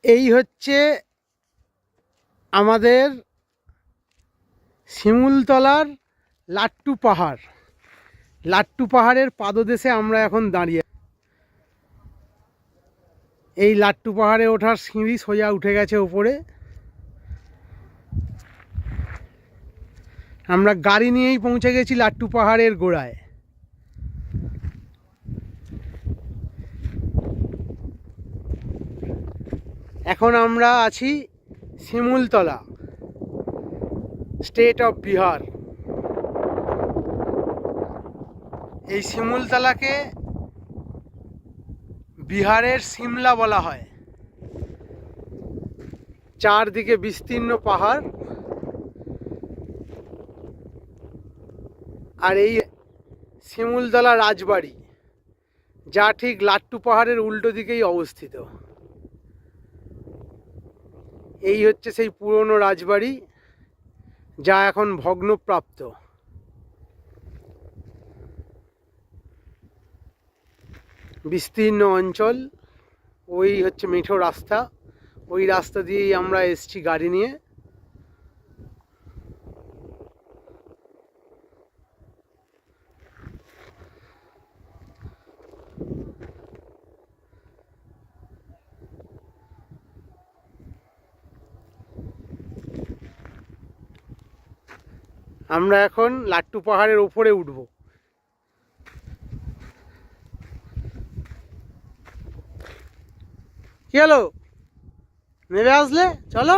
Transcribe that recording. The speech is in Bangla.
এই হচ্ছে আমাদের শিমুলতলার লাট্টু পাহাড়। লাট্টু পাহাড়ের পাদদেশে আমরা এখন দাঁড়িয়ে। এই লাট্টু পাহাড়ে ওঠার সিঁড়ি সোজা উঠে গেছে ওপরে। আমরা গাড়ি নিয়েই পৌঁছে গেছি লাট্টু পাহাড়ের গোড়ায়। এখন আমরা আছি শিমুলতলা, স্টেট অফ বিহার। এই শিমুলতলাকে বিহারের সিমলা বলা হয়। চারদিকে বিস্তীর্ণ পাহাড়, আর এই শিমুলতলা রাজবাড়ি, যা ঠিক লাট্টু পাহাড়ের উল্টো দিকেই অবস্থিত। এই হচ্ছে সেই পুরনো রাজবাড়ি, যা এখন ভগ্নপ্রাপ্ত। বিস্তীর্ণ অঞ্চল। ওই হচ্ছে মেঠো রাস্তা, ওই রাস্তা দিয়েই আমরা এসছি গাড়ি নিয়ে। আমরা এখন লাট্টু পাহাড়ের উপরে উঠব। কি হলো, নেমে আসলে? চলো।